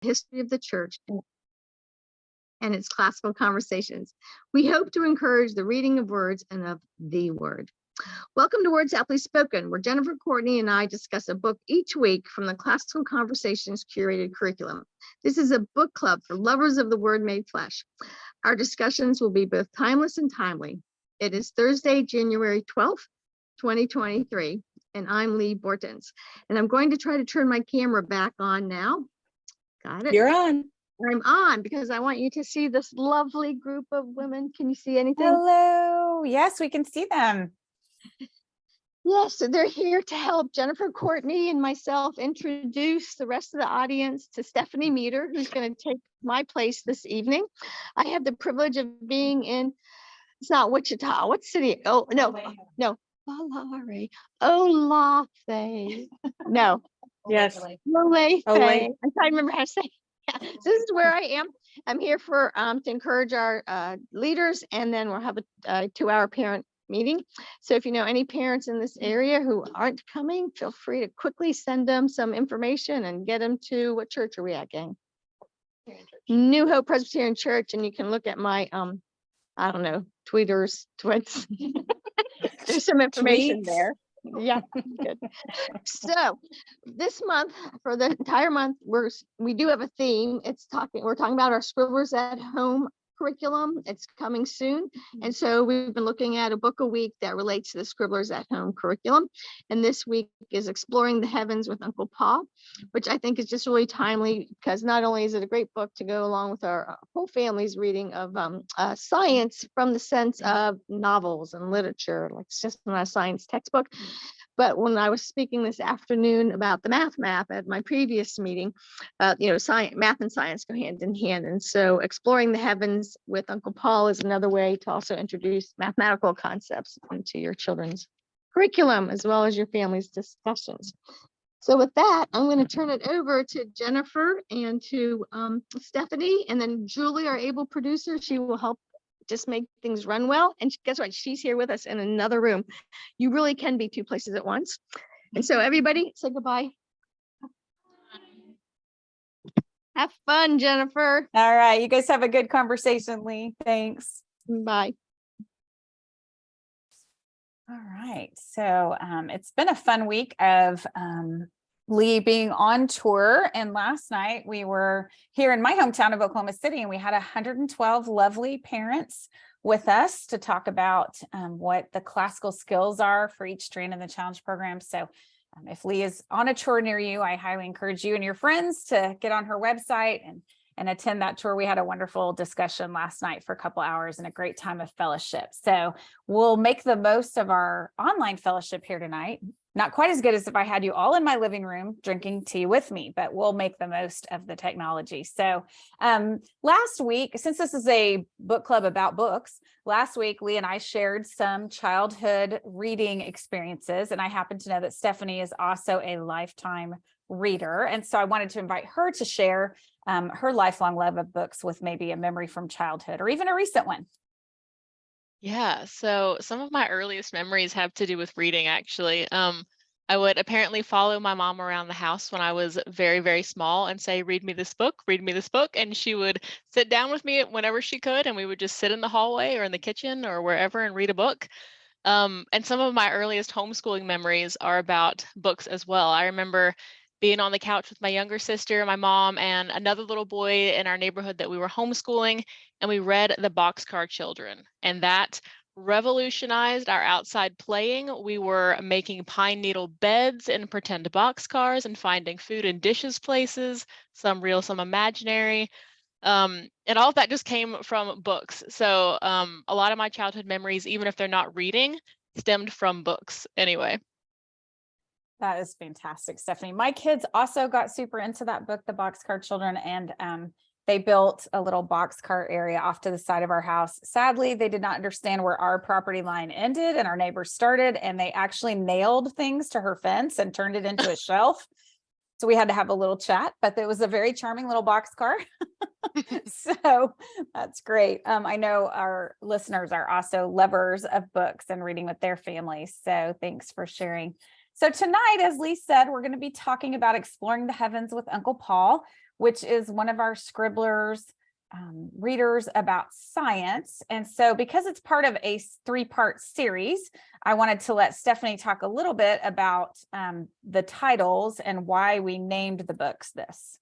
history of the church and its classical conversations. We hope to encourage the reading of words and of the word. Welcome to Words Aptly Spoken, where Jennifer, Courtney, and I discuss a book each week from the Classical Conversations curated curriculum. This is a book club for lovers of the word made flesh. Our discussions will be both timeless and timely. It is Thursday, January 12th, 2023, and I'm Leigh Bortins. And I'm going to try to turn my camera back on now. Got it? You're on. I'm on because I want you to see this lovely group of women. Can you see anything? Hello. Yes, we can see them. Yes, so they're here to help Jennifer, Courtney, and myself introduce the rest of the audience to Stephanie Meter, who's going to take my place this evening. I have the privilege of being in, it's not Wichita, what city? Oh, no, Valare, Olathe, no. Yes. Olathe. Olathe. I'm trying to remember how to say. Yeah, so this is where I am. I'm here for to encourage our leaders, and then we'll have a 2-hour parent meeting. So if you know any parents in this area who aren't coming, feel free to quickly send them some information and get them to, what church are we at, gang? New Hope Presbyterian Church, and you can look at my I don't know, tweets. There's some information there. Yeah, good. So this month, for the entire month, we do have a theme. We're talking about our Scribblers at Home curriculum. It's coming soon. And so we've been looking at a book a week that relates to the Scribblers at Home curriculum. And this week is Exploring the Heavens with Uncle Paul, which I think is just really timely because not only is it a great book to go along with our whole family's reading of science from the sense of novels and literature, like it's just not a science textbook. But when I was speaking this afternoon about the math map at my previous meeting, science, math and science go hand in hand. And so Exploring the Heavens with Uncle Paul is another way to also introduce mathematical concepts into your children's curriculum, as well as your family's discussions. So with that, I'm going to turn it over to Jennifer and to Stephanie, and then Julie, our able producer. She will help just make things run well. And guess what? She's here with us in another room. You really can be two places at once. And so everybody say goodbye. Have fun, Jennifer. All right. You guys have a good conversation, Leigh. Thanks. Bye. All right. So it's been a fun week of Leigh being on tour. And last night we were here in my hometown of Oklahoma City, and we had 112 lovely parents with us to talk about what the classical skills are for each strand in the challenge program. So if Leigh is on a tour near you, I highly encourage you and your friends to get on her website and attend that tour. We had a wonderful discussion last night for a couple hours and a great time of fellowship. So we'll make the most of our online fellowship here tonight. Not quite as good as if I had you all in my living room drinking tea with me, but we'll make the most of the technology. So last week, since this is a book club about books, last week, Leigh and I shared some childhood reading experiences. And I happen to know that Stephanie is also a lifetime reader. And so I wanted to invite her to share her lifelong love of books with maybe a memory from childhood or even a recent one. Yeah, so some of my earliest memories have to do with reading, actually. I would apparently follow my mom around the house when I was very, very small and say, read me this book, read me this book. And she would sit down with me whenever she could, and we would just sit in the hallway or in the kitchen or wherever and read a book. And some of my earliest homeschooling memories are about books as well. I remember being on the couch with my younger sister, my mom, and another little boy in our neighborhood that we were homeschooling, and we read The Boxcar Children, and that revolutionized our outside playing. We were making pine needle beds in pretend boxcars and finding food and dishes places, some real, some imaginary. And all of that just came from books. So a lot of my childhood memories, even if they're not reading, stemmed from books anyway. That is fantastic, Stephanie. My kids also got super into that book, The Boxcar Children, and they built a little boxcar area off to the side of our house. Sadly, they did not understand where our property line ended and our neighbors started, and they actually nailed things to her fence and turned it into a shelf. So we had to have a little chat, but it was a very charming little boxcar. So that's great. I know our listeners are also lovers of books and reading with their families. So thanks for sharing. So tonight, as Leigh said, we're going to be talking about exploring the heavens with Uncle Paul. which is one of our Scribblers readers about science. And so because it's part of a 3-part series, I wanted to let Stephanie talk a little bit about the titles and why we named the books this.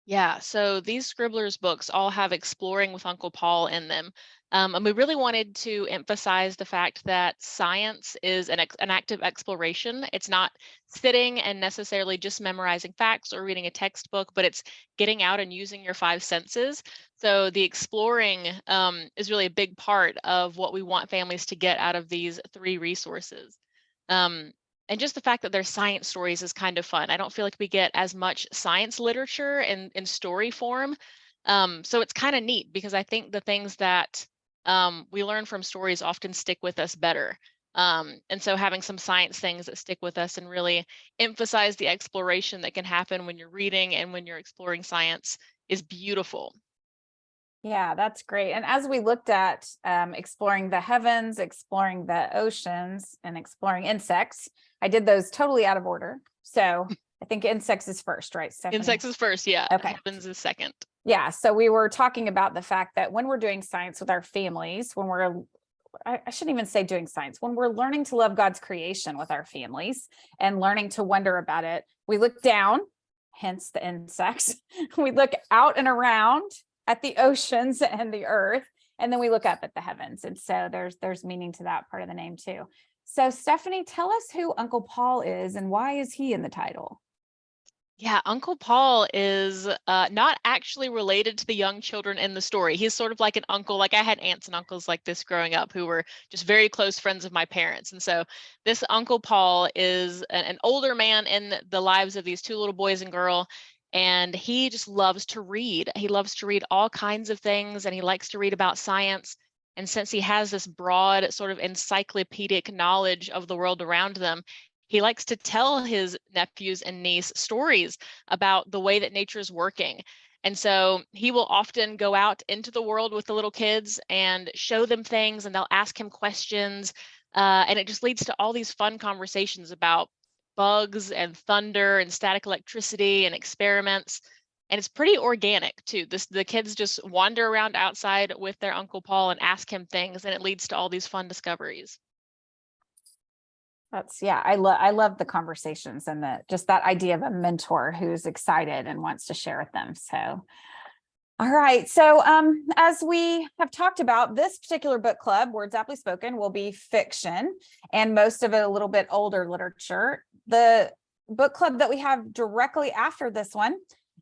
Yeah, so these Scribblers books all have exploring with Uncle Paul in them. And we really wanted to emphasize the fact that science is an active exploration. It's not sitting and necessarily just memorizing facts or reading a textbook, but it's getting out and using your 5 senses. So the exploring is really a big part of what we want families to get out of these 3 resources. And just the fact that they're science stories is kind of fun. I don't feel like we get as much science literature in story form. So it's kind of neat because I think the things that we learn from stories often stick with us better. And so having some science things that stick with us and really emphasize the exploration that can happen when you're reading and when you're exploring science is beautiful. Yeah, that's great. And as we looked at exploring the heavens, exploring the oceans, and exploring insects, I did those totally out of order. So I think insects is first, right, Stephanie? Insects is first, yeah. Okay. Heavens is second. Yeah, so we were talking about the fact that when we're doing science with our families, when we're, I shouldn't even say doing science, when we're learning to love God's creation with our families and learning to wonder about it, we look down, hence the insects. We look out and around at the oceans and the earth, and then we look up at the heavens. And so there's meaning to that part of the name too. So Stephanie, tell us who Uncle Paul is and why is he in the title? Yeah, Uncle Paul is not actually related to the young children in the story. He's sort of like an uncle. Like I had aunts and uncles like this growing up who were just very close friends of my parents. And so this Uncle Paul is an older man in the lives of these 2 little boys and girl. And he just loves to read. He loves to read all kinds of things, and he likes to read about science. And since he has this broad sort of encyclopedic knowledge of the world around them, he likes to tell his nephews and niece stories about the way that nature is working. And so he will often go out into the world with the little kids and show them things, and they'll ask him questions. And it just leads to all these fun conversations about bugs and thunder and static electricity and experiments. And it's pretty organic too. The kids just wander around outside with their Uncle Paul and ask him things, and it leads to all these fun discoveries. That's, yeah, I love the conversations and just that idea of a mentor who's excited and wants to share with them. So, all right. So as we have talked about, this particular book club, Words Aptly Spoken, will be fiction and most of it a little bit older literature. The book club that we have directly after this one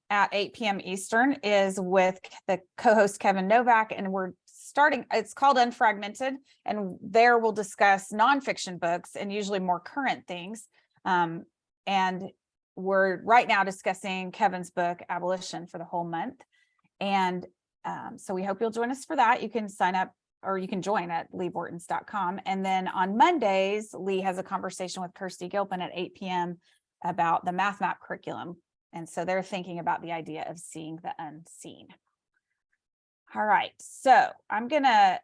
at 8 p.m. Eastern is with the co-host Kevin Novak, and we're starting, it's called Unfragmented, and there we'll discuss nonfiction books and usually more current things. And we're right now discussing Kevin's book, Abolition, for the whole month. And so we hope you'll join us for that. You can sign up or you can join at leighbortins.com. And then on Mondays, Leigh has a conversation with Kirsty Gilpin at 8 p.m. about the math map curriculum. And so they're thinking about the idea of seeing the unseen. All right, so I'm gonna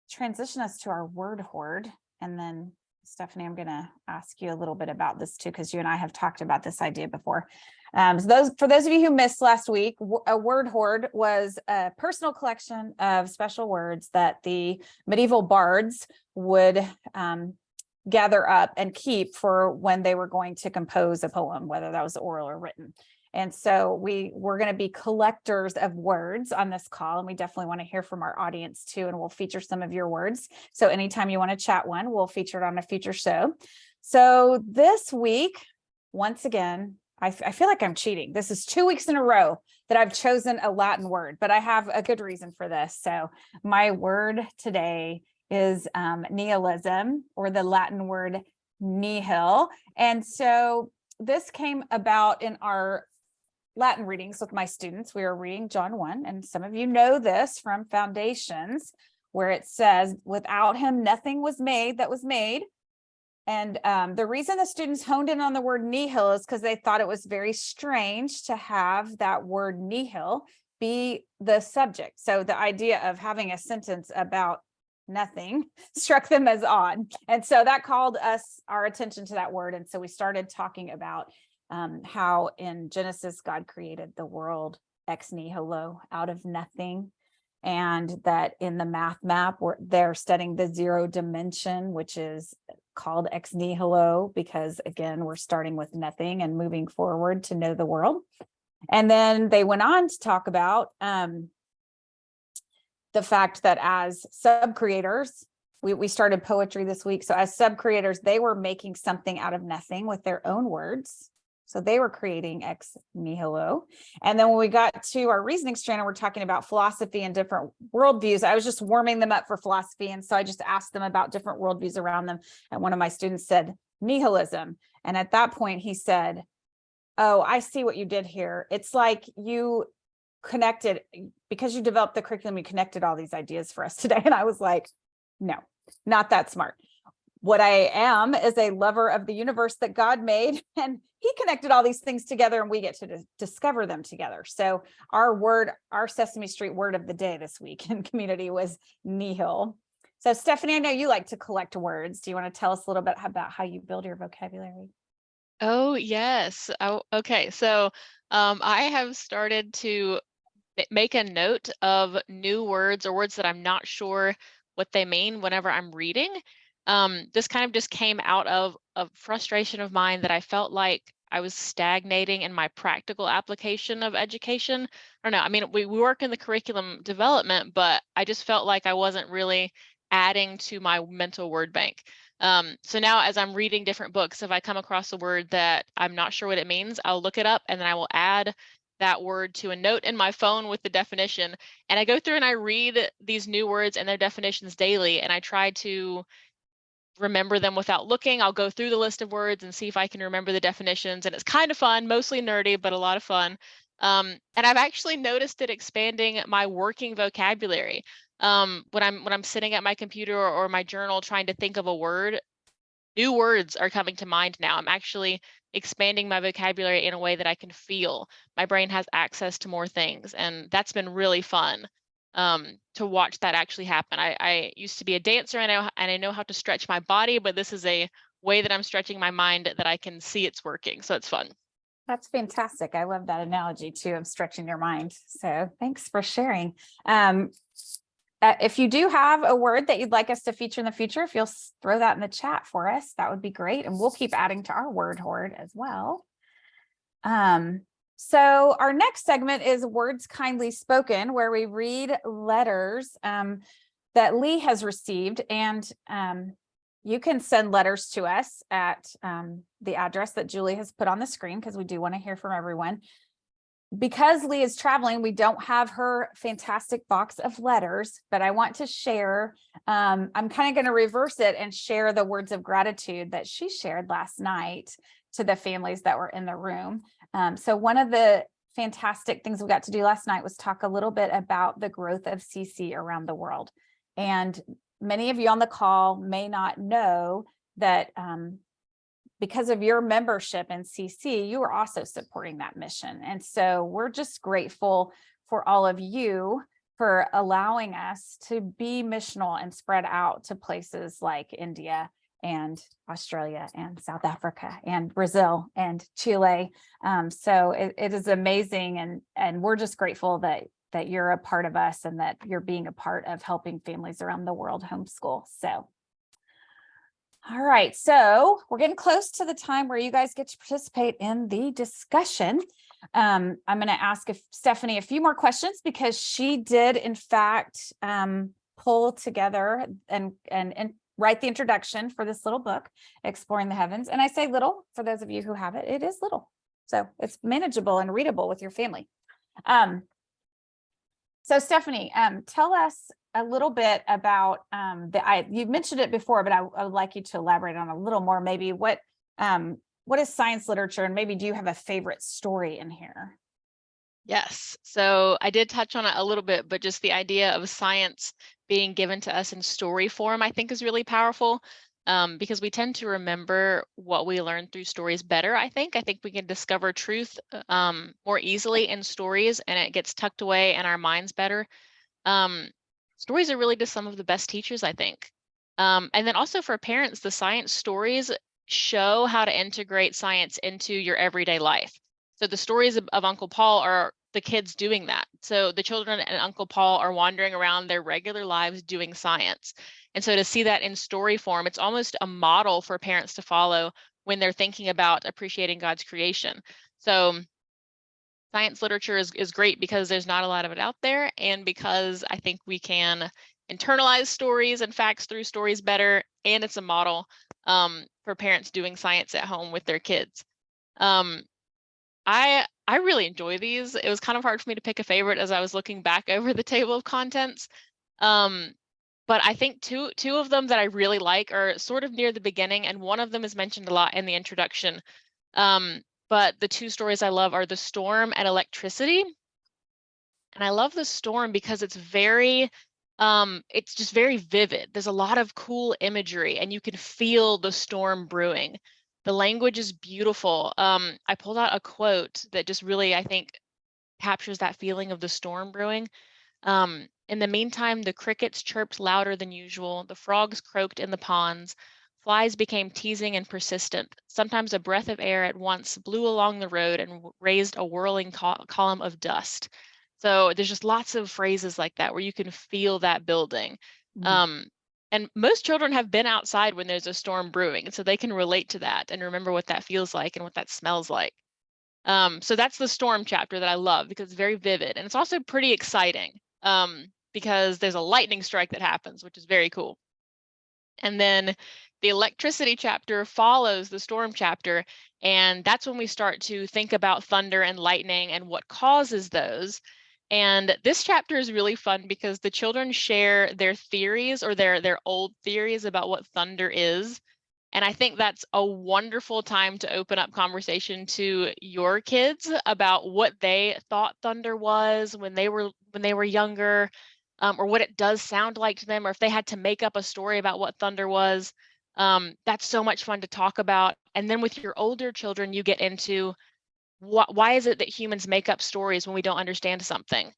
transition us to our word horde, and then Stephanie, I'm gonna ask you a little bit about this too, because you and I have talked about this idea before. So for those of you who missed last week, a word horde was a personal collection of special words that the medieval bards would gather up and keep for when they were going to compose a poem, whether that was oral or written. And so we're going to be collectors of words on this call, and we definitely want to hear from our audience too, and we'll feature some of your words. So anytime you want to chat one, we'll feature it on a future show. So this week, once again, I feel like I'm cheating. This is 2 weeks in a row that I've chosen a Latin word, but I have a good reason for this. So my word today is nihilism, or the Latin word nihil. And so this came about in our Latin readings with my students. We are reading John 1, and some of you know this from Foundations, where it says, without him, nothing was made that was made. And the reason the students honed in on the word nihil is because they thought it was very strange to have that word nihil be the subject. So the idea of having a sentence about nothing struck them as odd. And so that called our attention to that word. And so we started talking about how in Genesis, God created the world ex nihilo, out of nothing. And that in the math map, they're studying the 0 dimension, which is called ex nihilo, because again, we're starting with nothing and moving forward to know the world. And then they went on to talk about the fact that as sub-creators, we started poetry this week. So as sub-creators, they were making something out of nothing with their own words. So they were creating ex nihilo. And then when we got to our reasoning strand and we're talking about philosophy and different worldviews, I was just warming them up for philosophy. And so I just asked them about different worldviews around them. And one of my students said nihilism. And at that point he said, oh, I see what you did here. It's like you connected, because you developed the curriculum, you connected all these ideas for us today. And I was like, no, not that smart. What I am is a lover of the universe that God made, and he connected all these things together and we get to discover them together. So our Sesame Street word of the day this week in community was nihil. So Stephanie, I know you like to collect words. Do you want to tell us a little bit about how you build your vocabulary? Oh, yes. Oh, okay. So I have started to make a note of new words or words that I'm not sure what they mean whenever I'm reading. This kind of just came out of a frustration of mine that I felt like I was stagnating in my practical application of education. I don't know. I mean, we work in the curriculum development, but I just felt like I wasn't really adding to my mental word bank. So now as I'm reading different books, if I come across a word that I'm not sure what it means, I'll look it up and then I will add that word to a note in my phone with the definition. And I go through and I read these new words and their definitions daily, and I try to remember them without looking. I'll go through the list of words and see if I can remember the definitions. And it's kind of fun, mostly nerdy, but a lot of fun. And I've actually noticed it expanding my working vocabulary. When I'm sitting at my computer or my journal trying to think of a word, new words are coming to mind now. I'm actually expanding my vocabulary in a way that I can feel. My brain has access to more things, and that's been really fun to watch that actually happen. I used to be a dancer and I know how to stretch my body, but this is a way that I'm stretching my mind that I can see it's working. So it's fun. That's fantastic. I love that analogy too of stretching your mind. So thanks for sharing. If you do have a word that you'd like us to feature in the future, if you'll throw that in the chat for us, that would be great. And we'll keep adding to our word hoard as well. So our next segment is Words Kindly Spoken, where we read letters that Leigh has received. And you can send letters to us at the address that Julie has put on the screen, because we do want to hear from everyone. Because Leigh is traveling, we don't have her fantastic box of letters, but I want to share, I'm kind of going to reverse it and share the words of gratitude that she shared last night to the families that were in the room. So one of the fantastic things we got to do last night was talk a little bit about the growth of CC around the world. And many of you on the call may not know that because of your membership in CC, you are also supporting that mission. And so we're just grateful for all of you for allowing us to be missional and spread out to places like India and Australia and South Africa and Brazil and Chile. So it is amazing. And we're just grateful that you're a part of us and that you're being a part of helping families around the world homeschool. So all right, so we're getting close to the time where you guys get to participate in the discussion. I'm going to ask Stephanie a few more questions, because she did, in fact, pull together and write the introduction for this little book, Exploring the Heavens. And I say little, for those of you who have it, it is little. So it's manageable and readable with your family. So Stephanie, tell us a little bit about you mentioned it before, but I would like you to elaborate on a little more. Maybe what is science literature, and maybe do you have a favorite story in here? Yes. So I did touch on it a little bit, but just the idea of science being given to us in story form, I think is really powerful, because we tend to remember what we learn through stories better. I think we can discover truth more easily in stories, and it gets tucked away in our minds better. Stories are really just some of the best teachers, I think. And then also for parents, the science stories, show how to integrate science into your everyday life. So the stories of Uncle Paul are the kids doing that. So the children and Uncle Paul are wandering around their regular lives doing science. And so to see that in story form, it's almost a model for parents to follow when they're thinking about appreciating God's creation. So science literature is great because there's not a lot of it out there, and because I think we can internalize stories and facts through stories better, and it's a model for parents doing science at home with their kids. I really enjoy these. It was kind of hard for me to pick a favorite as I was looking back over the table of contents. But I think two of them that I really like are sort of near the beginning, and one of them is mentioned a lot in the introduction. But the two stories I love are The Storm and Electricity. And I love The Storm because it's just very vivid. There's a lot of cool imagery and you can feel the storm brewing. The language is beautiful. I pulled out a quote that just really, I think, captures that feeling of the storm brewing. In the meantime, the crickets chirped louder than usual. The frogs croaked in the ponds. Flies became teasing and persistent. Sometimes a breath of air at once blew along the road and raised a whirling column of dust. So there's just lots of phrases like that where you can feel that building. And most children have been outside when there's a storm brewing, and so they can relate to that and remember what that feels like and what that smells like. So that's the storm chapter that I love because it's very vivid, and it's also pretty exciting because there's a lightning strike that happens, which is very cool. And then the electricity chapter follows the storm chapter, and that's when we start to think about thunder and lightning and what causes those. And this chapter is really fun because the children share their theories or their old theories about what thunder is. And I think that's a wonderful time to open up conversation to your kids about what they thought thunder was when they were younger, or what it does sound like to them, or if they had to make up a story about what thunder was. That's so much fun to talk about. And then with your older children, you get into why is it that humans make up stories when we don't understand something?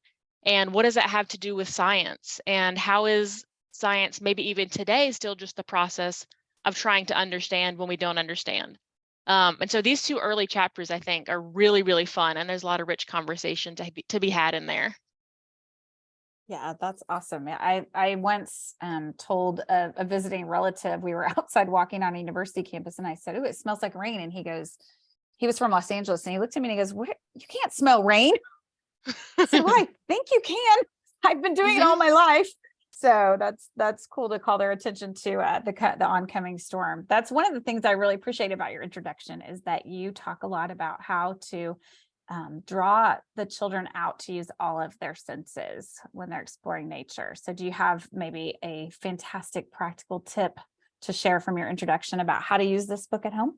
And what does that have to do with science? And how is science, maybe even today, still just the process of trying to understand when we don't understand? And so these two early chapters, I think, are really, really fun. And there's a lot of rich conversation to be had in there. Yeah, that's awesome. I once told a visiting relative, we were outside walking on a university campus, and I said, "Oh, it smells like rain." And he was from Los Angeles, and he looked at me and he goes, "What? You can't smell rain?" I said, "Well, I think you can. I've been doing it all my life." So that's cool to call their attention to the oncoming storm. That's one of the things I really appreciate about your introduction is that you talk a lot about how to draw the children out to use all of their senses when they're exploring nature. So do you have maybe a fantastic practical tip to share from your introduction about how to use this book at home?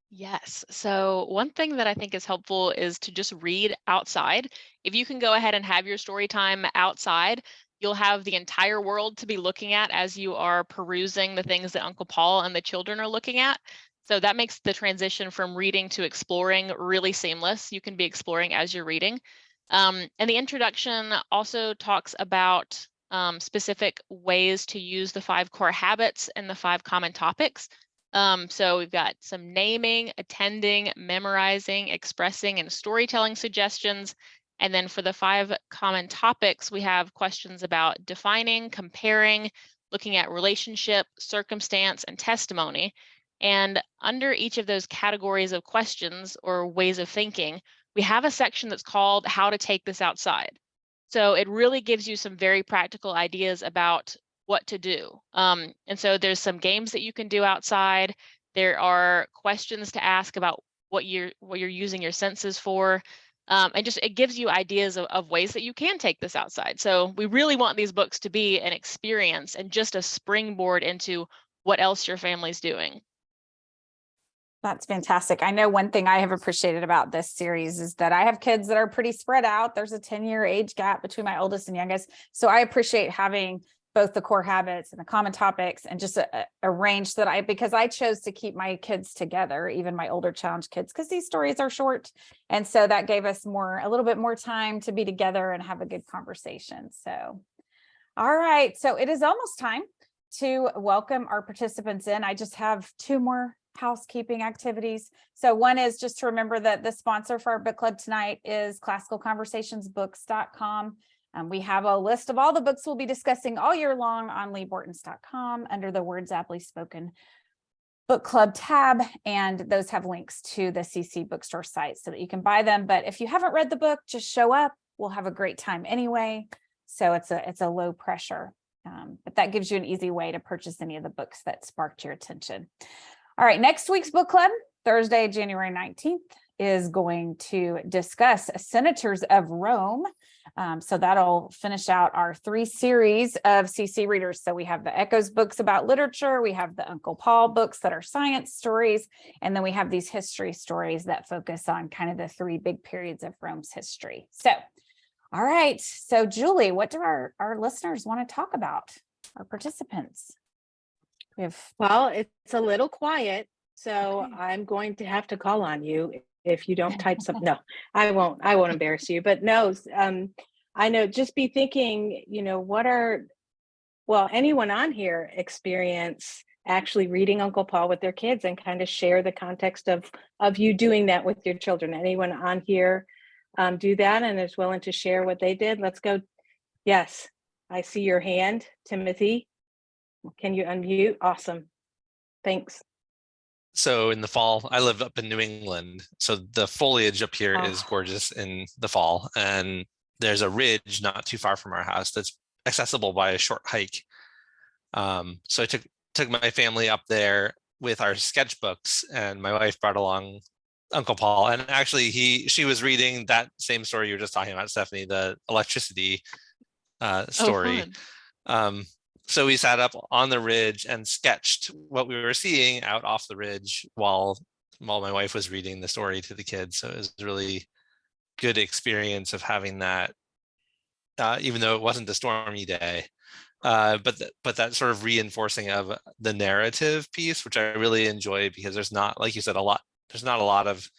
Yes. So one thing that I think is helpful is to just read outside. If you can go ahead and have your story time outside, you'll have the entire world to be looking at as you are perusing the things that Uncle Paul and the children are looking at. So that makes the transition from reading to exploring really seamless. You can be exploring as you're reading. And the introduction also talks about specific ways to use the 5 core habits and the 5 common topics. So we've got some naming, attending, memorizing, expressing, and storytelling suggestions. And then for the 5 common topics, we have questions about defining, comparing, looking at relationship, circumstance, and testimony. And under each of those categories of questions or ways of thinking, we have a section that's called How to Take This Outside. So it really gives you some very practical ideas about what to do. And so there's some games that you can do outside. There are questions to ask about what you're using your senses for. And just it gives you ideas of ways that you can take this outside. So we really want these books to be an experience and just a springboard into what else your family's doing. That's fantastic. I know one thing I have appreciated about this series is that I have kids that are pretty spread out. There's a 10-year age gap between my oldest and youngest. So I appreciate having both the core habits and the common topics and just a range that because I chose to keep my kids together, even my older challenge kids, because these stories are short. And so that gave us a little bit more time to be together and have a good conversation. So, all right. So it is almost time to welcome our participants in. I just have 2 more housekeeping activities. So one is just to remember that the sponsor for our book club tonight is classicalconversationsbooks.com. We have a list of all the books we'll be discussing all year long on leighbortins.com under the Words Aptly Spoken Book Club tab, and those have links to the CC bookstore site so that you can buy them. But if you haven't read the book, just show up. We'll have a great time anyway. So it's a low pressure, but that gives you an easy way to purchase any of the books that sparked your attention. All right, next week's book club, Thursday, January 19th, is going to discuss Senators of Rome. So that'll finish out our 3 series of CC readers. So we have the Echoes books about literature, we have the Uncle Paul books that are science stories, and then we have these history stories that focus on kind of the 3 big periods of Rome's history. So, all right. So Julie, what do our listeners want to talk about? Our participants? Well, it's a little quiet, so Okay. I'm going to have to call on you if you don't type something. No, I won't embarrass you, but no, I know, just be thinking, anyone on here experience actually reading Uncle Paul with their kids and kind of share the context of you doing that with your children. Anyone on here do that and is willing to share what they did? Let's go. Yes, I see your hand, Timothy. Can you unmute? Awesome. Thanks. So in the fall, I live up in New England. So the foliage up here is gorgeous in the fall. And there's a ridge not too far from our house that's accessible by a short hike. So I took my family up there with our sketchbooks, and my wife brought along Uncle Paul. And actually she was reading that same story you were just talking about, Stephanie, the electricity story. So we sat up on the ridge and sketched what we were seeing out off the ridge while my wife was reading the story to the kids. So it was a really good experience of having that, even though it wasn't a stormy day. But that sort of reinforcing of the narrative piece, which I really enjoy, because there's not, like you said, there's not a lot of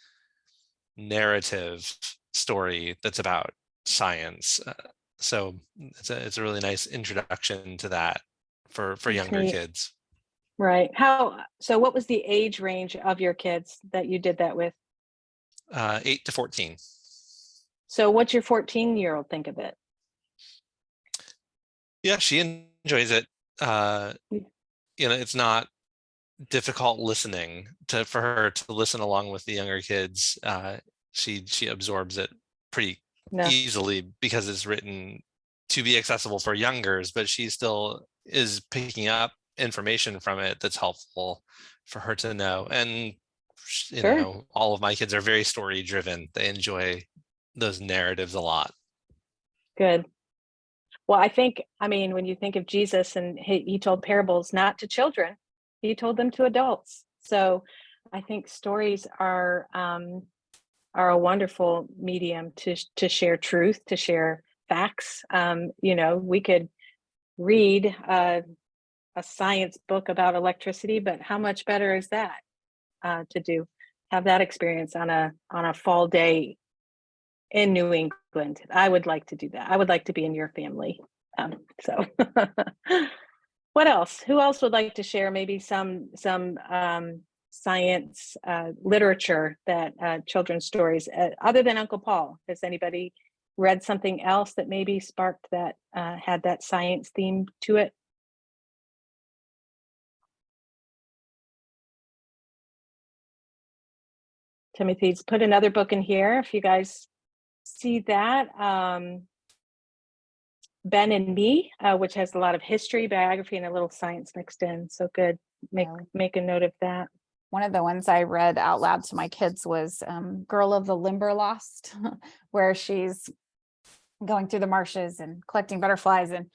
narrative story that's about science. So it's a really nice introduction to that for younger kids. Right. So what was the age range of your kids that you did that with? 8 to 14. So what's your 14-year-old think of it? Yeah, she enjoys it. It's not difficult listening for her to listen along with the younger kids. She absorbs it pretty easily because it's written to be accessible for youngers, but she still is picking up information from it that's helpful for her to know. And all of my kids are very story driven. They enjoy those narratives a lot. Good. Well, when you think of Jesus, and he told parables not to children, he told them to adults. So I think stories are a wonderful medium to share truth, to share facts. We could read a science book about electricity, but how much better is that to have that experience on a fall day in New England? I would like to do that. I would like to be in your family. So what else? Who else would like to share maybe some science literature, that children's stories other than Uncle Paul? Has anybody read something else that maybe sparked that, had that science theme to it? Timothy's put another book in here, if you guys see that. Ben and Me, which has a lot of history, biography, and a little science mixed in. So good. Make a note of that. One of the ones I read out loud to my kids was Girl of the Limberlost, where she's going through the marshes and collecting butterflies. And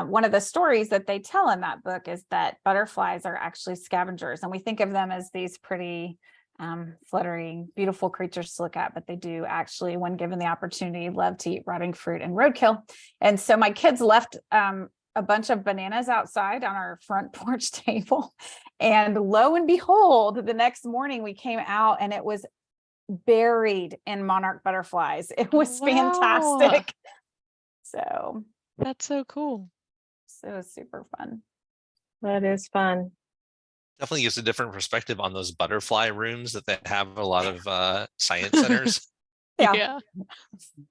one of the stories that they tell in that book is that butterflies are actually scavengers. And we think of them as these pretty fluttering, beautiful creatures to look at, but they do actually, when given the opportunity, love to eat rotting fruit and roadkill. And so my kids left a bunch of bananas outside on our front porch table. And lo and behold, the next morning we came out and it was buried in monarch butterflies. It was fantastic. So that's so cool. So it was super fun. That is fun. Definitely gives a different perspective on those butterfly rooms that they have a lot of science centers. Yeah.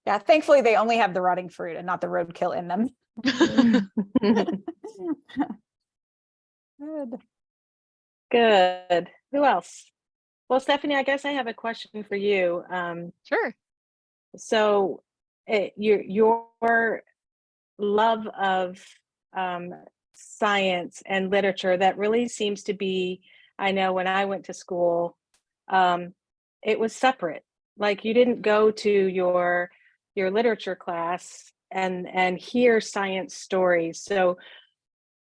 Yeah. Thankfully, they only have the rotting fruit and not the roadkill in them. Good. Good. Who else? Well, Stephanie, I guess I have a question for you. Sure. So your love of science and literature, that really seems to be, I know when I went to school, it was separate. Like you didn't go to your literature class and hear science stories. So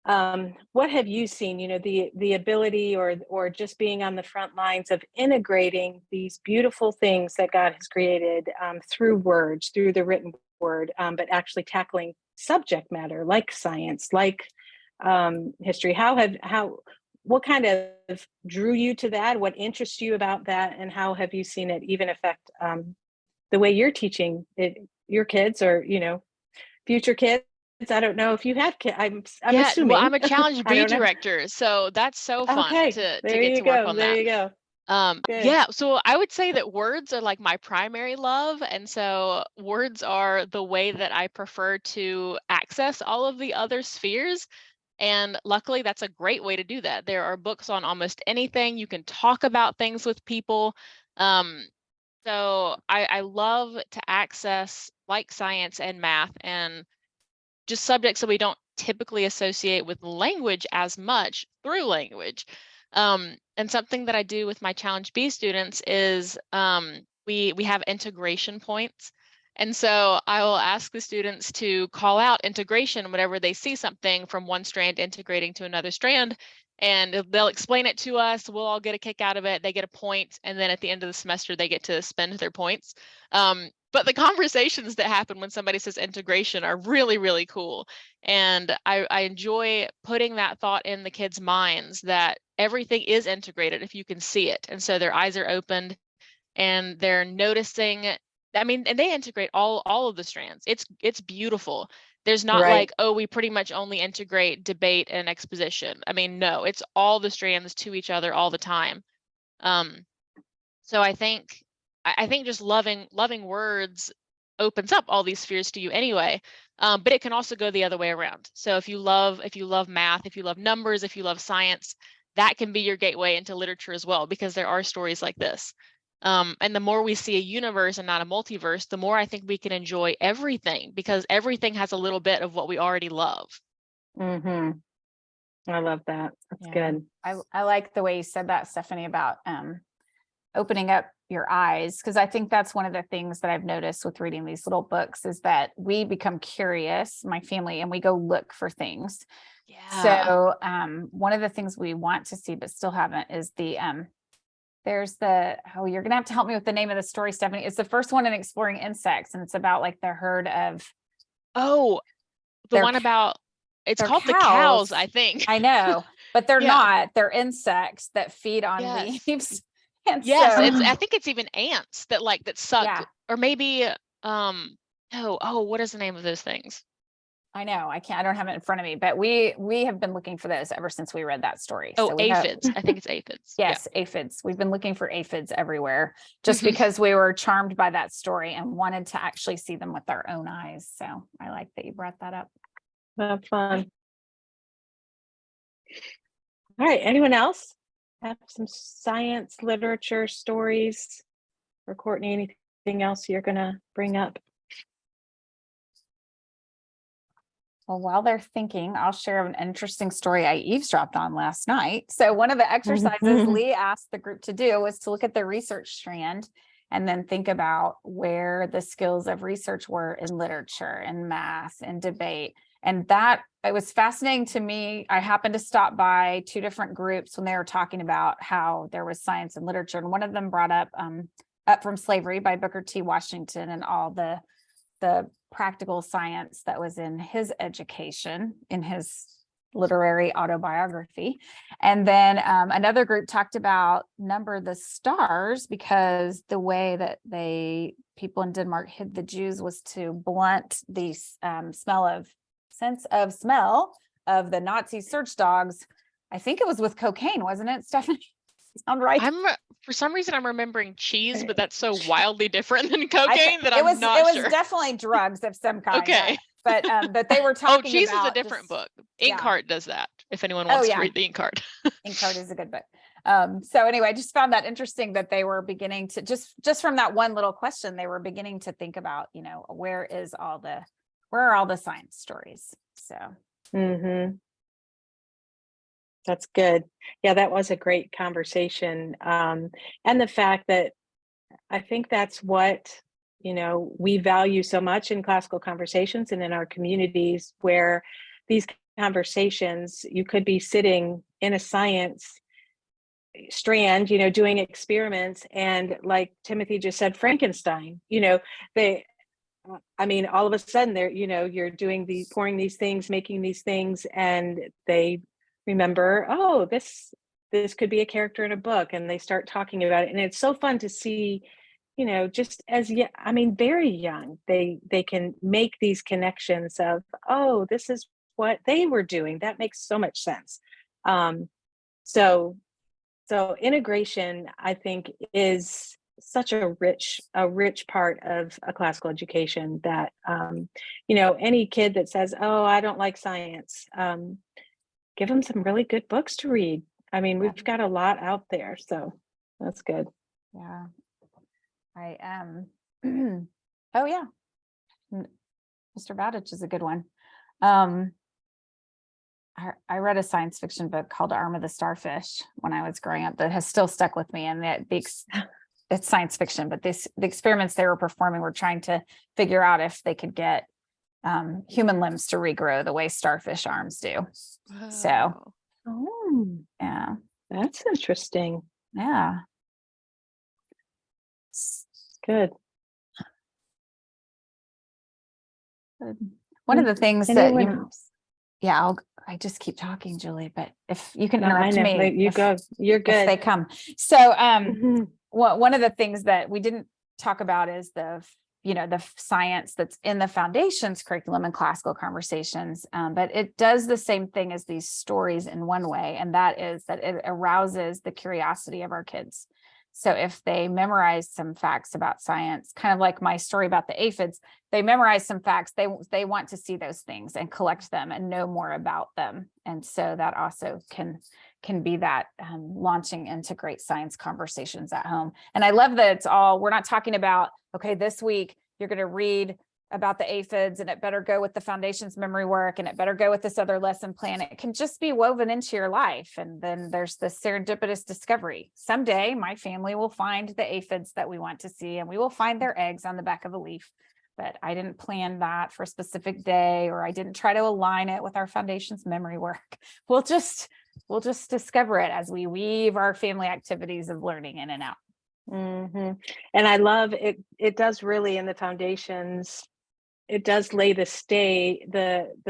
what have you seen, the ability or just being on the front lines of integrating these beautiful things that God has created through words, through the written word, but actually tackling subject matter like science, like history? What kind of drew you to that? What interests you about that? And how have you seen it even affect the way you're teaching your kids or, future kids? I don't know if you have kids. I'm Yeah, assuming. well, I'm a Challenge I B don't know. director, so that's so fun Okay, to there get you to work go. on There that. you go. Good. Yeah, so I would say that words are like my primary love, and so words are the way that I prefer to access all of the other spheres. And luckily, that's a great way to do that. There are books on almost anything. You can talk about things with people. So I love to access like science and math and just subjects that we don't typically associate with language as much through language. And something that I do with my Challenge B students is we have integration points. And so I will ask the students to call out integration whenever they see something from one strand integrating to another strand. And they'll explain it to us. We'll all get a kick out of it. They get a point. And then at the end of the semester, they get to spend their points. But the conversations that happen when somebody says integration are really, really cool. And I enjoy putting that thought in the kids' minds that everything is integrated if you can see it. And so their eyes are opened and they're noticing. I mean, and they integrate all of the strands. It's beautiful. There's not Right. like, oh, we pretty much only integrate debate and exposition. I mean, no, it's all the strands to each other all the time. So I think just loving words opens up all these spheres to you anyway. But it can also go the other way around. So if you love math, if you love numbers, if you love science, that can be your gateway into literature as well, because there are stories like this. And the more we see a universe and not a multiverse, the more I think we can enjoy everything, because everything has a little bit of what we already love. Mm-hmm. I love that. That's good. I like the way you said that, Stephanie, about opening up your eyes, because I think that's one of the things that I've noticed with reading these little books is that we become curious, my family, and we go look for things. Yeah. So one of the things we want to see but still haven't is the there's the you're gonna have to help me with the name of the story, Stephanie. It's the first one in Exploring Insects, and it's about like the herd of the one about it's they're called The cows. Cows, I think. I know, but they're Yeah. not. They're insects that feed on Yes. leaves. And Yes, so, I think it's even ants that suck, Yeah. or maybe what is the name of those things? I know I don't have it in front of me, but we have been looking for those ever since we read that story. Oh, So we have, aphids. I think it's aphids. yes, aphids. We've been looking for aphids everywhere just because we were charmed by that story and wanted to actually see them with our own eyes. So I like that you brought that up. That's fun. All right. Anyone else have some science literature stories? Or Courtney, anything else you're going to bring up? Well, while they're thinking, I'll share an interesting story I eavesdropped on last night. So one of the exercises Leigh asked the group to do was to look at the research strand and then think about where the skills of research were in literature and math and debate. And that, it was fascinating to me. I happened to stop by two different groups when they were talking about how there was science and literature. And one of them brought up Up From Slavery by Booker T. Washington and all the practical science that was in his education, in his literary autobiography. And then another group talked about Number the Stars, because the way that people in Denmark hid the Jews was to blunt the sense of smell of the Nazi search dogs. I think it was with cocaine, wasn't it, Stephanie? Sound right? For some reason I'm remembering cheese, but that's so wildly different than I cocaine that I'm not it was sure. definitely drugs of some kind. Okay. But they were Oh, talking cheese is a about different just, book. yeah. Inkheart does that. If anyone Oh, wants yeah. to read the Inkheart. Inkheart is a good book. So anyway, I just found that interesting that they were beginning to just from that one little question, they were beginning to think about, you know, where are all the science stories? So. Mm-hmm. That's good. Yeah, that was a great conversation. And the fact that I think that's what, you know, we value so much in classical conversations and in our communities, where these conversations, you could be sitting in a science strand, you know, doing experiments, and like Timothy just said, Frankenstein, you know, I mean, all of a sudden they're, you know, you're pouring these things, making these things, and they remember, oh, this could be a character in a book, and they start talking about it. And it's so fun to see, you know, just I mean, very young, they can make these connections of, oh, this is what they were doing. That makes so much sense. So integration, I think, is such a rich part of a classical education that, you know, any kid that says, oh, I don't like science, give them some really good books to read. I mean, we've got a lot out there, so that's good. Yeah. I am. Oh yeah. Mr. Bowditch is a good one. I read a science fiction book called Arm of the Starfish when I was growing up that has still stuck with me. And it's science fiction, but the experiments they were performing were trying to figure out if they could get human limbs to regrow the way starfish arms do. Wow. So, yeah, that's interesting. Yeah. Good. One of the things Anyone that else? yeah, I just keep talking, Julie, but if you can No, I interrupt know. me, You go. You're if good. they come. So, Mhm. one of the things that we didn't talk about is the science that's in the foundations curriculum and classical conversations. But it does the same thing as these stories in one way, and that is that it arouses the curiosity of our kids. So if they memorize some facts about science, kind of like my story about the aphids, they memorize some facts, they want to see those things and collect them and know more about them. And so that also can be that launching into great science conversations at home. And I love that we're not talking about, okay, this week you're going to read about the aphids and it better go with the foundations memory work and it better go with this other lesson plan. It can just be woven into your life. And then there's this serendipitous discovery. Someday my family will find the aphids that we want to see, and we will find their eggs on the back of a leaf. But I didn't plan that for a specific day, or I didn't try to align it with our foundations memory work. We'll just discover it as we weave our family activities of learning in and out. Mm-hmm. And I love it. It does really, in the foundations, it does lay the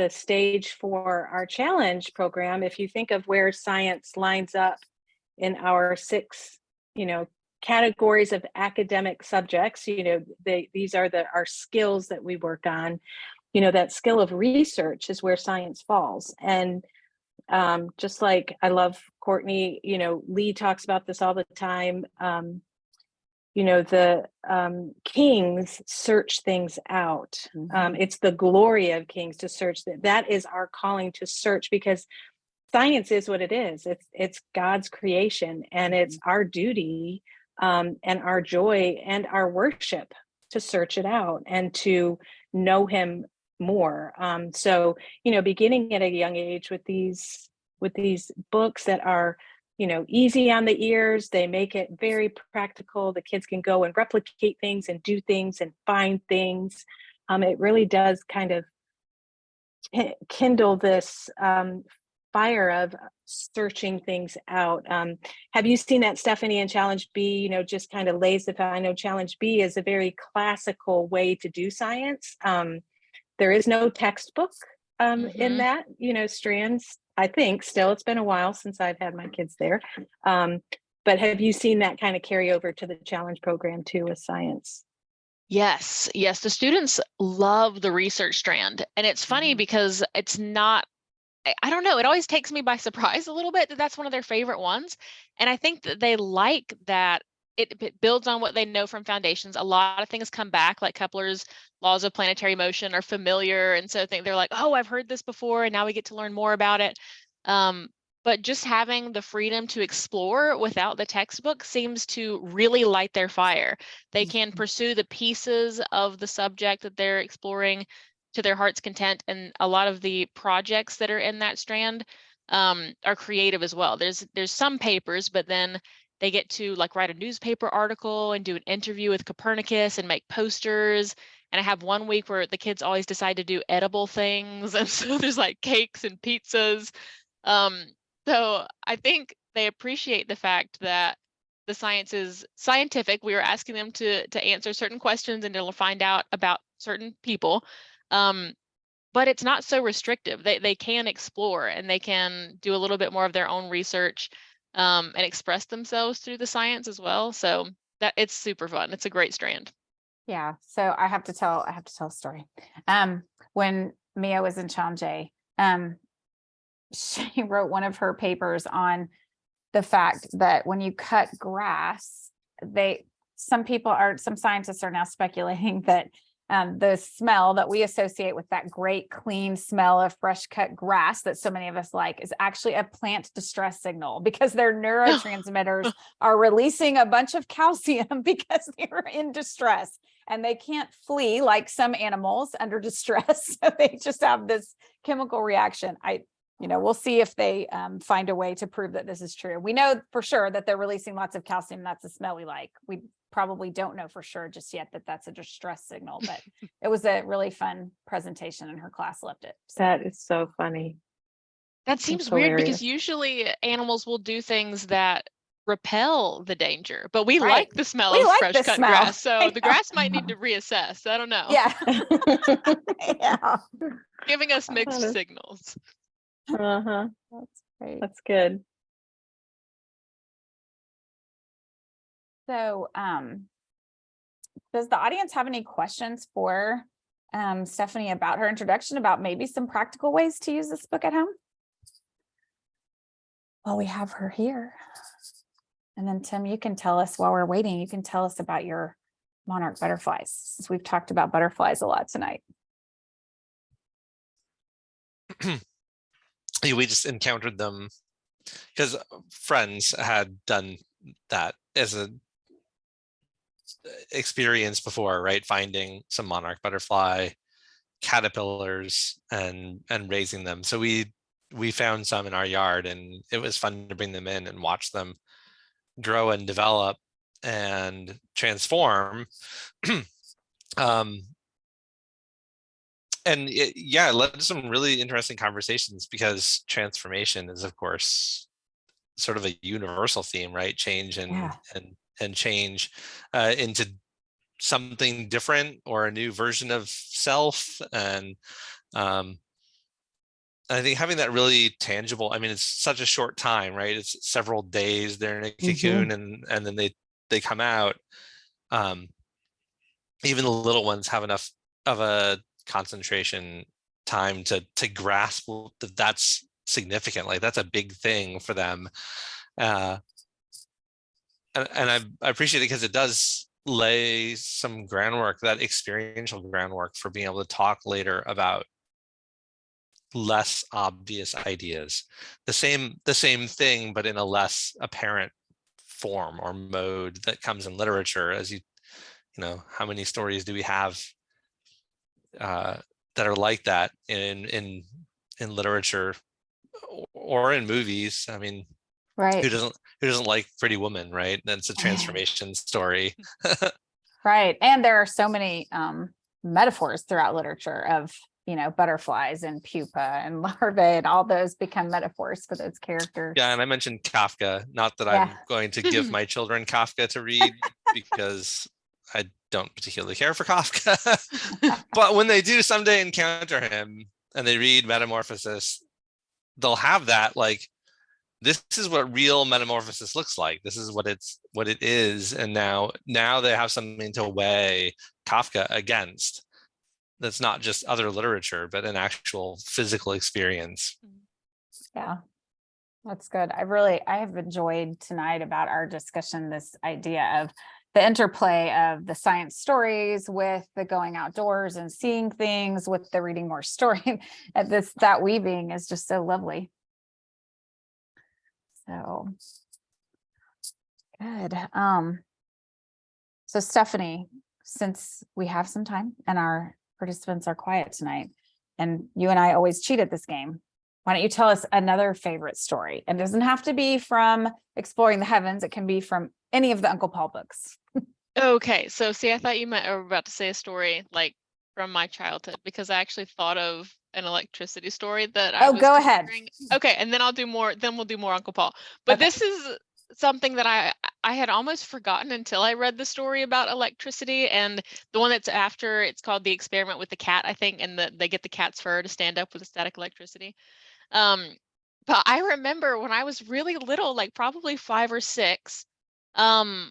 stage for our challenge program. If you think of where science lines up in our 6, categories of academic subjects, these are our skills that we work on. That skill of research is where science falls. And just like I love Courtney, Leigh talks about this all the time. The kings search things out. Mm-hmm. It's the glory of kings to search. That is our calling, to search, because science is what it is. It's God's creation, and it's our duty and our joy and our worship to search it out and to know him more. So beginning at a young age with these books that are easy on the ears, they make it very practical. The kids can go and replicate things and do things and find things. It really does kind of kindle this fire of searching things out. Have you seen that, Stephanie, in Challenge B? Just kind of lays the. I know Challenge B is a very classical way to do science. There is no textbook in that, strands. I think still, it's been a while since I've had my kids there. But have you seen that kind of carry over to the challenge program too with science? Yes. The students love the research strand. And it's funny because it's not I don't know, it always takes me by surprise a little bit that that's one of their favorite ones. And I think that they like that it builds on what they know from foundations. A lot of things come back, like Kepler's laws of planetary motion are familiar. And so they're like, oh, I've heard this before, and now we get to learn more about it. But just having the freedom to explore without the textbook seems to really light their fire. They can pursue the pieces of the subject that they're exploring to their heart's content, and a lot of the projects that are in that strand are creative as well. There's some papers, but then they get to like write a newspaper article and do an interview with Copernicus and make posters. And I have one week where the kids always decide to do edible things, and so there's like cakes and pizzas. So I think they appreciate the fact that the science is scientific. We were asking them to answer certain questions and to find out about certain people. But it's not so restrictive. They can explore, and they can do a little bit more of their own research and express themselves through the science as well. So that it's super fun. It's a great strand. Yeah. So I have to tell a story. When Mia was in Chanje, she wrote one of her papers on the fact that when you cut grass, some scientists are now speculating that the smell that we associate with that great clean smell of fresh cut grass that so many of us like is actually a plant distress signal, because their neurotransmitters are releasing a bunch of calcium because they're in distress, and they can't flee like some animals under distress. So they just have this chemical reaction. We'll see if they find a way to prove that this is true. We know for sure that they're releasing lots of calcium. That's the smell we like. We probably don't know for sure just yet that that's a distress signal, but it was a really fun presentation, and her class loved it. So. That is so funny. That seems weird because usually animals will do things that repel the danger, but we like the smell of fresh cut grass. So the grass might need to reassess. I don't know. Yeah. Yeah. Giving us mixed signals. Uh-huh. That's great. That's good. So, does the audience have any questions for Stephanie about her introduction, about maybe some practical ways to use this book at home? Well, we have her here. And then Tim, you can tell us while we're waiting, you can tell us about your monarch butterflies, since we've talked about butterflies a lot tonight. We just encountered them because friends had done that as a experience before, right? Finding some monarch butterfly caterpillars and raising them. So we found some in our yard, and it was fun to bring them in and watch them grow and develop and transform. And it led to some really interesting conversations, because transformation is, of course, sort of a universal theme, right? Change and change into something different or a new version of self. And I think having that really tangible, I mean, it's such a short time, right? It's several days they're in a cocoon, and then they come out. Even the little ones have enough of a concentration time to grasp that that's significant, like that's a big thing for them. And I appreciate it because it does lay some groundwork, that experiential groundwork, for being able to talk later about less obvious ideas, the same thing but in a less apparent form or mode that comes in literature. As you know, how many stories do we have that are like that in literature or in movies? I mean, Right. Who doesn't like Pretty Woman, right? That's a transformation story. Right. And there are so many metaphors throughout literature of, butterflies and pupa and larvae, and all those become metaphors for those characters. Yeah, and I mentioned Kafka, not that I'm going to give my children Kafka to read, because I don't particularly care for Kafka. But when they do someday encounter him and they read Metamorphosis, they'll have that, like, this is what real metamorphosis looks like. This is what it is. And now they have something to weigh Kafka against. That's not just other literature, but an actual physical experience. Yeah, that's good. I have enjoyed tonight about our discussion, this idea of the interplay of the science stories with the going outdoors and seeing things with the reading more story. And that weaving is just so lovely. So good. So Stephanie, since we have some time and our participants are quiet tonight, and you and I always cheat at this game, why don't you tell us another favorite story? And it doesn't have to be from Exploring the Heavens. It can be from any of the Uncle Paul books. Okay, so see, I thought you were about to say a story like from my childhood, because I actually thought of an electricity story that I Oh, was go ahead. considering. Okay, and then I'll do more. Then we'll do more Uncle Paul. But Okay. this is something that I had almost forgotten until I read the story about electricity, and the one that's after, it's called The Experiment with the Cat, I think, and they get the cat's fur to stand up with the static electricity. But I remember when I was really little, like probably 5 or 6, um,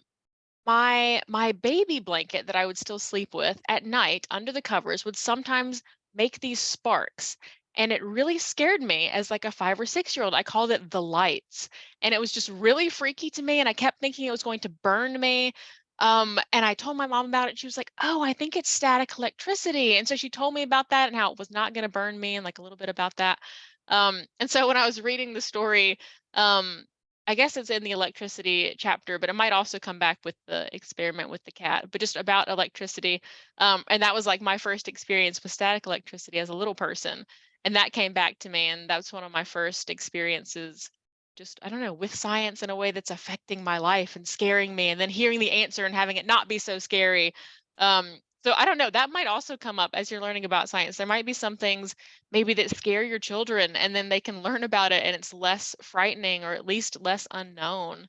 my baby blanket that I would still sleep with at night under the covers would sometimes make these sparks. And it really scared me as like a 5 or 6-year-old. I called it the lights. And it was just really freaky to me. And I kept thinking it was going to burn me. And I told my mom about it. She was like, "Oh, I think it's static electricity." And so she told me about that and how it was not going to burn me and like a little bit about that. And so when I was reading the story, um, I guess it's in the electricity chapter, but it might also come back with the experiment with the cat, but just about electricity. And that was like my first experience with static electricity as a little person. And that came back to me. And that's one of my first experiences, just, I don't know, with science in a way that's affecting my life and scaring me, and then hearing the answer and having it not be so scary. So I don't know, that might also come up as you're learning about science. There might be some things maybe that scare your children, and then they can learn about it and it's less frightening, or at least less unknown.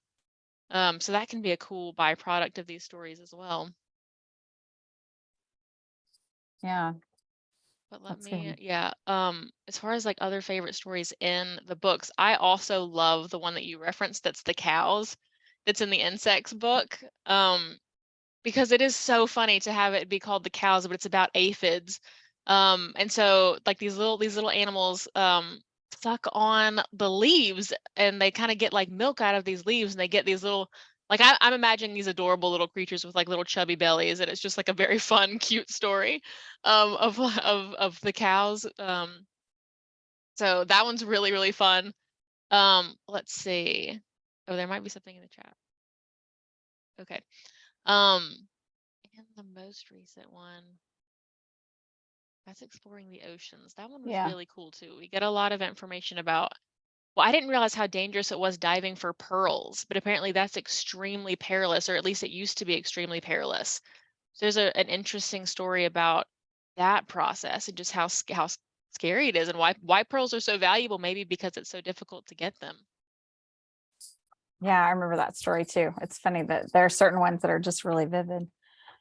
So that can be a cool byproduct of these stories as well. Yeah. But let That's me, good. yeah. As far as like other favorite stories in the books, I also love the one that you referenced, that's the cows, that's in the insects book. Because it is so funny to have it be called the cows, but it's about aphids. And so like these little animals suck on the leaves, and they kind of get like milk out of these leaves, and they get these little, like I'm imagining these adorable little creatures with like little chubby bellies, and it's just like a very fun, cute story of the cows. So that one's really, really fun. Let's see. Oh, there might be something in the chat. Okay. Um, and the most recent one, that's Exploring the Oceans. That one was Yeah. really cool too. We get a lot of information about, well, I didn't realize how dangerous it was diving for pearls, but apparently that's extremely perilous, or at least it used to be extremely perilous. So there's an interesting story about that process and just how scary it is, and why pearls are so valuable, maybe because it's so difficult to get them. Yeah, I remember that story too. It's funny that there are certain ones that are just really vivid.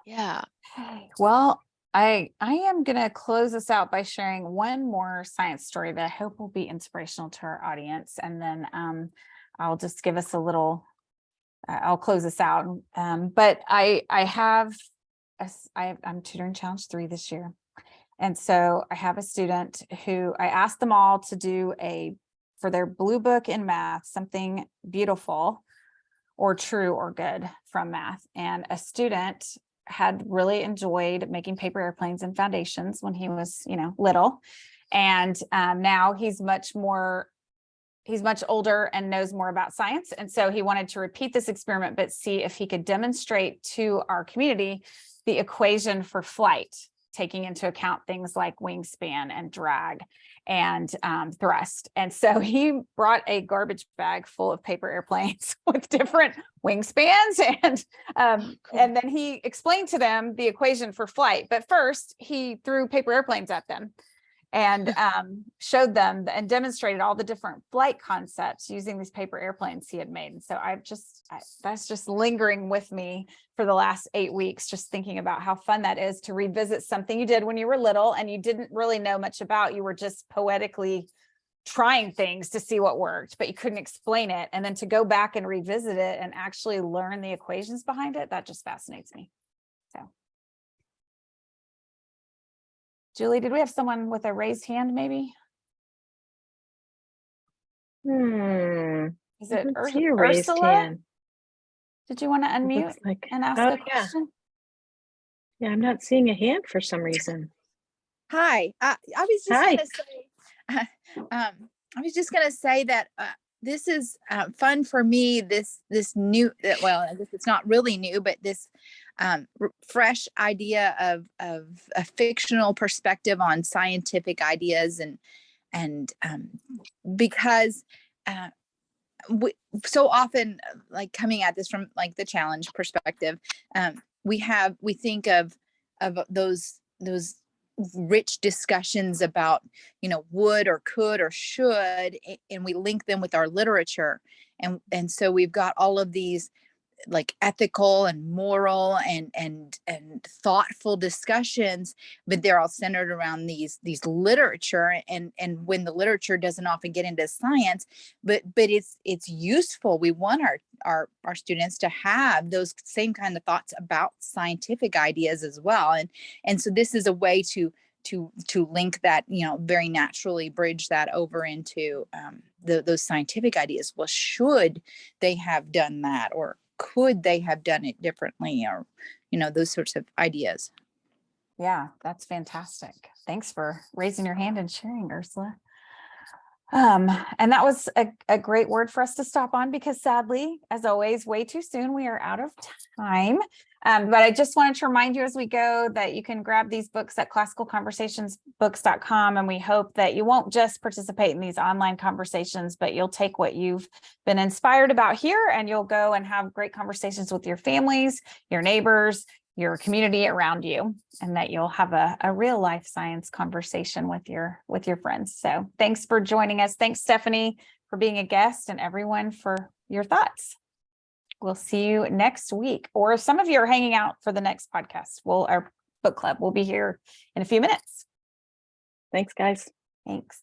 Yeah. Okay, well, I am going to close this out by sharing one more science story that I hope will be inspirational to our audience, and then I'll just give us a little. I'll close this out. But I'm tutoring Challenge 3 this year, and so I have a student who I asked them all to do for their blue book in math, something beautiful or true or good from math. And a student had really enjoyed making paper airplanes and foundations when he was, little. And now he's much older and knows more about science. And so he wanted to repeat this experiment, but see if he could demonstrate to our community the equation for flight, taking into account things like wingspan and drag and thrust. And so he brought a garbage bag full of paper airplanes with different wingspans, and then he explained to them the equation for flight. But first he threw paper airplanes at them and showed them and demonstrated all the different flight concepts using these paper airplanes he had made. And so that's just lingering with me for the last 8 weeks, just thinking about how fun that is to revisit something you did when you were little and you didn't really know much about. You were just poetically trying things to see what worked, but you couldn't explain it. And then to go back and revisit it and actually learn the equations behind it, that just fascinates me. So. Julie, did we have someone with a raised hand maybe? Is it Let's see a raised Ursula? hand. Did you want to It unmute looks like, and ask oh, a question? yeah, I'm not seeing a hand for some reason. Hi, I was just Hi. gonna say, I was just gonna say that this is fun for me. This new, well, I guess it's not really new, but this fresh idea of a fictional perspective on scientific ideas, and because we, so often, like coming at this from like the challenge perspective, we think of those rich discussions about, you know, would or could or should, and we link them with our literature, and so we've got all of these like ethical and moral and thoughtful discussions, but they're all centered around these literature, and when the literature doesn't often get into science, but it's useful. We want our students to have those same kind of thoughts about scientific ideas as well, and so this is a way to link that, you know, very naturally bridge that over into those scientific ideas. Well, should they have done that, or could they have done it differently, or, you know, those sorts of ideas. Yeah, that's fantastic. Thanks for raising your hand and sharing, Ursula. And that was a great word for us to stop on, because sadly, as always, way too soon, we are out of time. But I just wanted to remind you as we go that you can grab these books at classicalconversationsbooks.com. And we hope that you won't just participate in these online conversations, but you'll take what you've been inspired about here, and you'll go and have great conversations with your families, your neighbors, your community around you, and that you'll have a real life science conversation with your friends. So thanks for joining us. Thanks, Stephanie, for being a guest, and everyone for your thoughts. We'll see you next week, or if some of you are hanging out for the next podcast, our book club will be here in a few minutes. Thanks, guys. Thanks.